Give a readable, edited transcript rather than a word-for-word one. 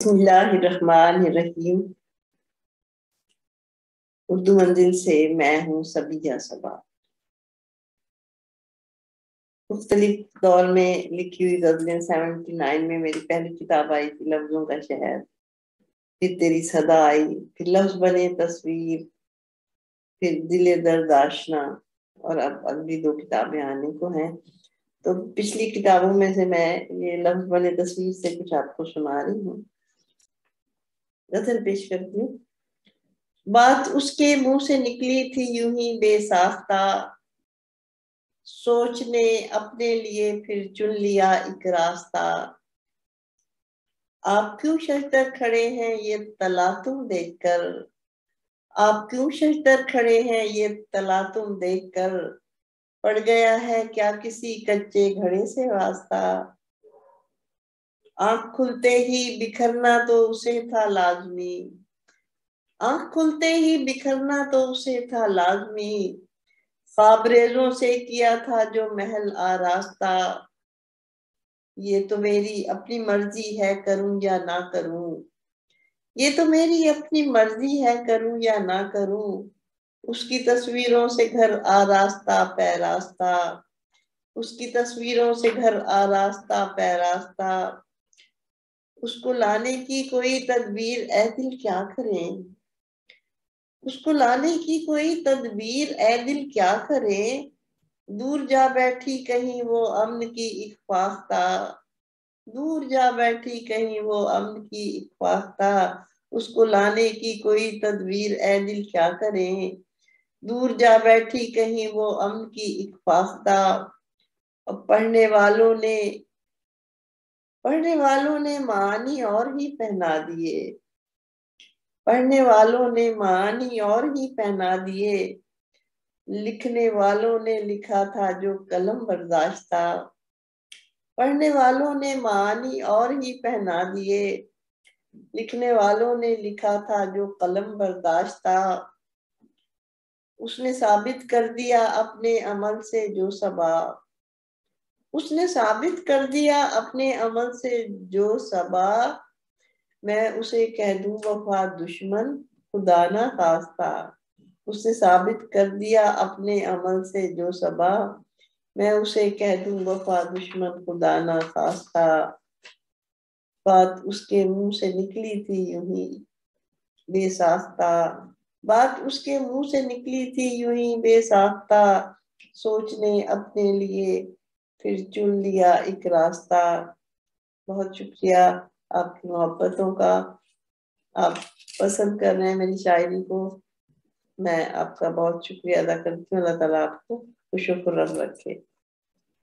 بسم اللہ الرحمن الرحیم۔ اردو منزل سے میں ہوں سبیہ صبا۔ مختلف دور میں لکھی ہوئی غزلیں 79 میں میری پہلی کتاب آئی تھی لفظوں کا شہر، پھر تیری صدا آئی، پھر لفظ بنے تصویر، پھر دل درد آشنا، اور اب اگلی 2 کتابیں آنے کو ہیں۔ تو پچھلی کتابوں میں سے میں یہ لفظ بنے تصویر سے کچھ آپ کو سنا رہی ہوں، غزل پیش کرتی ہوں۔ بات اس کے منہ سے نکلی تھی یوں ہی بے ساختہ، سوچ نے اپنے لیے پھر چن لیا ایک راستہ۔ آپ کیوں ششدر کھڑے ہیں یہ تلاطم دیکھ کر، آپ کیوں ششدر کھڑے ہیں یہ تلاطم دیکھ کر، پڑ گیا ہے کیا کسی کچے گھڑے سے واسطہ۔ آنکھ کھلتے ہی بکھرنا تو اسے تھا لازمی، آنکھ کھلتے ہی بکھرنا تو اسے تھا لازمی، خواب ریزوں سے کیا تھا جو محل آراستہ۔ یہ تو میری اپنی مرضی ہے کروں یا نہ کروں، یہ تو میری اپنی مرضی ہے کروں یا نہ کروں، اس کی تصویروں سے گھر آراستہ پیراستہ، اس کی تصویروں سے گھر آراستہ پیراستہ، اس کو لانے کی کوئی تدبیر اے دل کیا کریں، اس کو لانے کی کوئی تدبیر اے دل کیا کریں، دور جا بیٹھی کہیں وہ امن کی ایک فاختہ، دور جا بیٹھی کہیں وہ امن کی ایک فاختہ، اس کو لانے کی کوئی تدبیر اے دل کیا کریں، دور جا بیٹھی کہیں وہ امن کی ایک فاختہ۔ اب پڑھنے والوں نے معانی اور ہی پہنا دیے، پڑھنے والوں نے معانی اور ہی پہنا دیے، لکھنے والوں نے لکھا تھا جو قلم برداشت تھا، پڑھنے والوں نے معانی اور ہی پہنا دیے، لکھنے والوں نے لکھا تھا جو قلم برداشت تھا، اس نے ثابت کر دیا اپنے عمل سے جو صبا، اس نے ثابت کر دیا اپنے عمل سے جو صبا، میں اسے کہہ دوں وفا دشمن خدا نہ خواستہ، اس نے ثابت کر دیا اپنے عمل سے جو صبا، میں اسے کہہ دوں وفا دشمن خدا نہ خواستہ۔ بات اس کے منہ سے نکلی تھی یوں ہی بے ساختہ، بات اس کے منہ سے نکلی تھی یوں ہی بے ساختہ، سوچ نے اپنے لیے پھر چن لیا ایک راستہ۔ بہت شکریہ آپ کی محبتوں کا، آپ پسند کر رہے ہیں میری شاعری کو، میں آپ کا بہت شکریہ ادا کرتی ہوں۔ اللہ تعالیٰ آپ کو خوش و خرم رکھے۔